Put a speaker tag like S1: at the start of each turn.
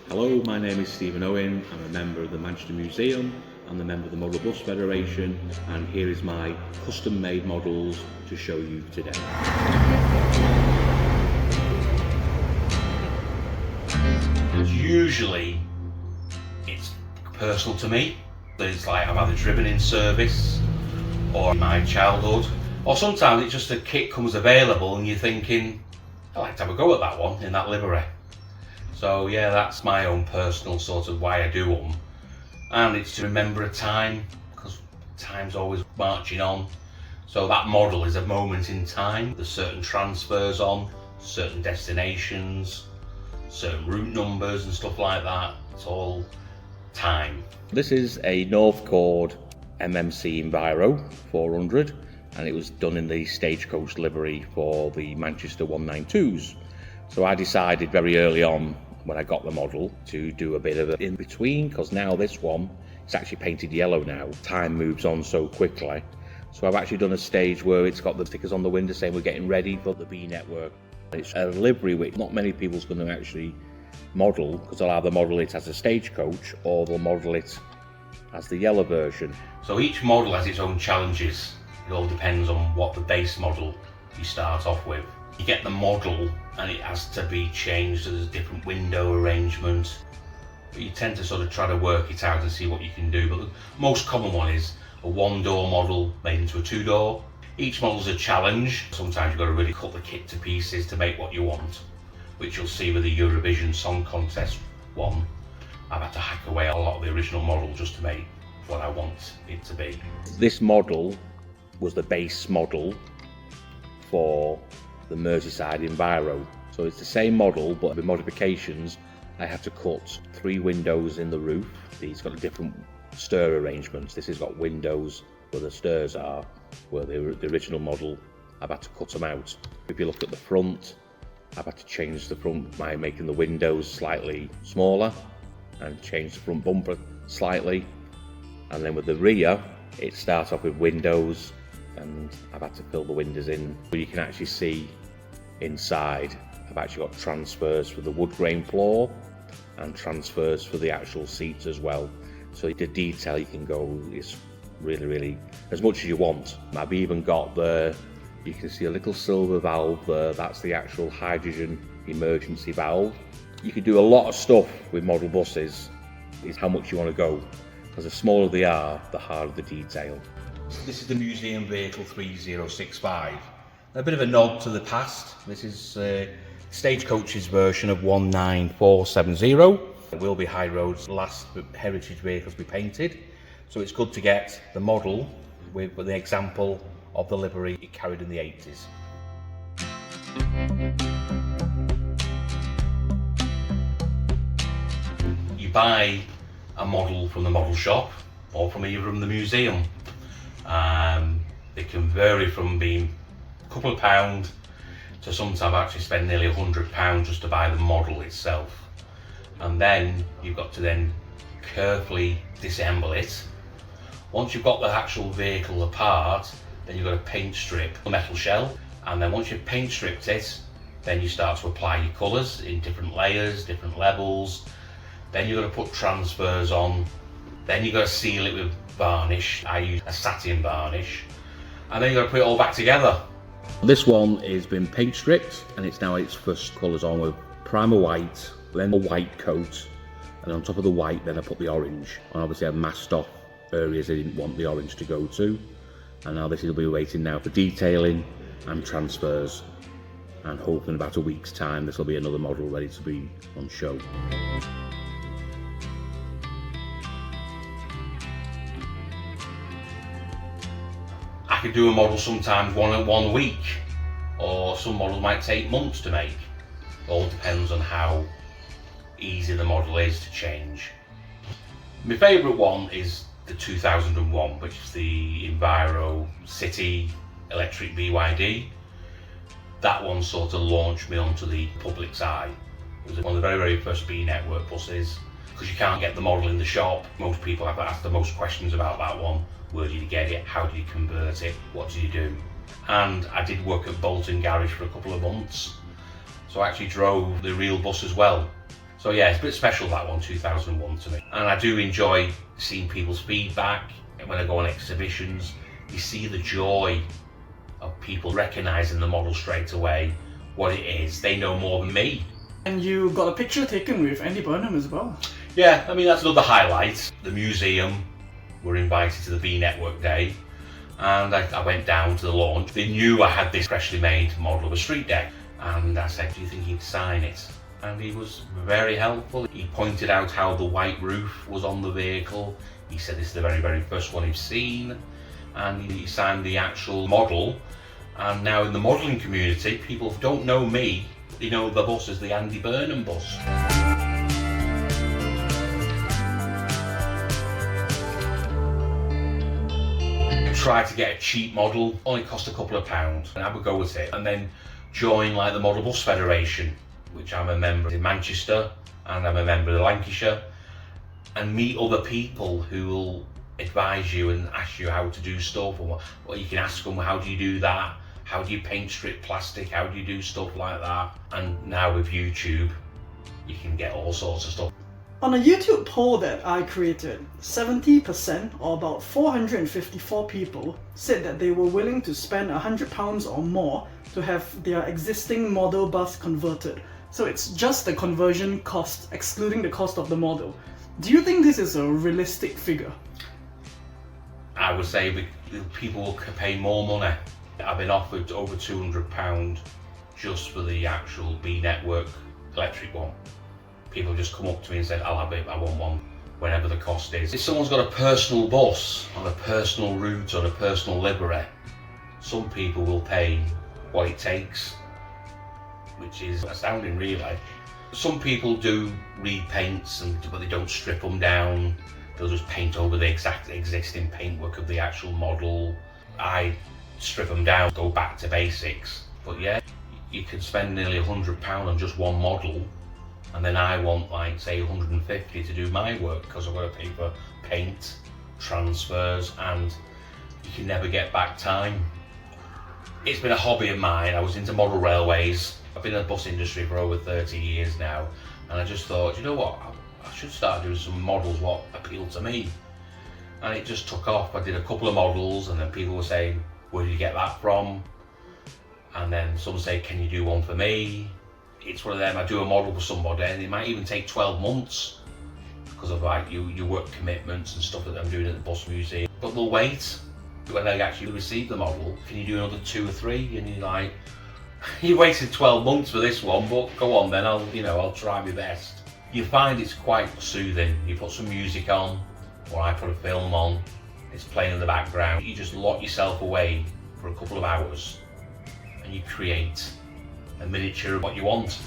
S1: Hello, my name is Stephen Owen. I'm a member of the Manchester Museum and a member of the Model Bus Federation, and here is my custom-made models to show you today.
S2: Usually it's personal to me. It's like I've either driven in service or in my childhood, or sometimes it's just a kit comes available and you're thinking, I'd like to have a go at that one in that livery. So yeah, that's my own personal sort of why I do them. And it's to remember a time, because time's always marching on. So that model is a moment in time. There's certain transfers on, certain destinations, certain route numbers and stuff like that. It's all time.
S1: This is a North Chord MMC Enviro 400, and it was done in the Stagecoach livery for the Manchester 192s. So I decided very early on when I got the model to do a bit of an in-between, because now this one is actually painted yellow now. Time moves on so quickly. So I've actually done a stage where it's got the stickers on the window saying we're getting ready for the B network. It's a livery which not many people's going to actually model, because they'll either model it as a Stagecoach or they'll model it as the yellow version.
S2: So each model has its own challenges. It all depends on what the base model you start off with. You get the model and it has to be changed, so there's a different window arrangement. But you tend to sort of try to work it out and see what you can do. But the most common one is a one-door model made into a two-door. Each model's a challenge. Sometimes you've got to really cut the kit to pieces to make what you want, which you'll see with the Eurovision Song Contest one. I've had to hack away a lot of the original model just to make what I want it to be.
S1: This model was the base model for the Merseyside Enviro. So it's the same model, but with modifications. I had to cut 3 windows in the roof. These got different stir arrangements. This has got windows where the stirs are, where the original model, I've had to cut them out. If you look at the front, I've had to change the front by making the windows slightly smaller and change the front bumper slightly. And then with the rear, it starts off with windows, and I've had to fill the windows in. But you can actually see inside, I've actually got transfers for the wood grain floor and transfers for the actual seats as well. So the detail you can go is really as much as you want. I've even got you can see a little silver valve there. That's the actual hydrogen emergency valve. You can do a lot of stuff with model buses. Is how much you want to go, because the smaller they are, the harder the detail.
S2: This is the museum vehicle 3065. A bit of a nod to the past. This is Stagecoach's version of 19470. It will be High Road's last heritage vehicles to be painted. So it's good to get the model with the example of the livery it carried in the 80s. You buy a model from the model shop or from the museum. They can vary from being a couple of pounds to sometimes actually spend nearly £100 just to buy the model itself. And then you've got to then carefully disassemble it. Once you've got the actual vehicle apart, then you've got to paint strip the metal shell. And then once you've paint stripped it, then you start to apply your colours in different layers, different levels. Then you've got to put transfers on. Then you've got to seal it with varnish. I use a satin varnish. And then you've got to put it all back together.
S1: This one has been paint stripped, and it's now its first colours on with primer white, then a white coat, and on top of the white then I put the orange. And obviously I masked off areas I didn't want the orange to go to. And now this will be waiting now for detailing and transfers. And hopefully in about a week's time this will be another model ready to be on show.
S2: I could do a model sometimes one week, or some models might take months to make. It all depends on how easy the model is to change. My favourite one is the 2001, which is the Enviro City Electric BYD. That one sort of launched me onto the public's eye. It was one of the very first B network buses, because you can't get the model in the shop. Most people have asked the most questions about that one. Where did you get it? How did you convert it? What did you do? And I did work at Bolton Garage for a couple of months. So I actually drove the real bus as well. So yeah, it's a bit special, that one, 2001 to me. And I do enjoy seeing people's feedback. When I go on exhibitions, you see the joy of people recognising the model straight away, what it is. They know more than me.
S3: And you got a picture taken with Andy Burnham as well.
S2: Yeah, I mean, that's another highlight. The museum were invited to the V Network Day, and I went down to the launch. They knew I had this freshly made model of a street deck, and I said, do you think he'd sign it? And he was very helpful. He pointed out how the white roof was on the vehicle. He said this is the very, very first one he's seen, and he signed the actual model. And now in the modelling community, people don't know me, they know the bus as the Andy Burnham bus. Try to get a cheap model, only cost a couple of pounds, and I would go with it. And then join like the Model Bus Federation, which I'm a member in Manchester, and I'm a member of Lancashire, and meet other people who will advise you and ask you how to do stuff. Or you can ask them, how do you do that? How do you paint strip plastic? How do you do stuff like that? And now with YouTube, you can get all sorts of stuff.
S3: On a YouTube poll that I created, 70% or about 454 people said that they were willing to spend £100 or more to have their existing model bus converted. So it's just the conversion cost, excluding the cost of the model. Do you think this is a realistic figure?
S2: I would say people will pay more money. I've been offered over £200 just for the actual B Network electric one. People just come up to me and said, I'll have it, I want one, whatever the cost is. If someone's got a personal bus on a personal route or a personal livery, some people will pay what it takes, which is astounding really. Some people do repaints, but they don't strip them down. They'll just paint over the exact existing paintwork of the actual model. I strip them down, go back to basics. But yeah, you can spend nearly £100 on just one model, and then I want, like, say 150 to do my work because I've got to pay for paint, transfers, and you can never get back time. It's been a hobby of mine. I was into model railways. I've been in the bus industry for over 30 years now, and I just thought, you know what, I should start doing some models what appeal to me. And it just took off. I did a couple of models, and then people were saying, where did you get that from? And then some say, can you do one for me? It's one of them, I do a model for somebody and it might even take 12 months because of like your work commitments and stuff that I'm doing at the bus museum. But they'll wait when they actually receive the model. Can you do another 2 or 3? And you're like, you waited 12 months for this one, but go on then, I'll try my best. You find it's quite soothing. You put some music on, or I put a film on, it's playing in the background. You just lock yourself away for a couple of hours and you create a miniature of what you want.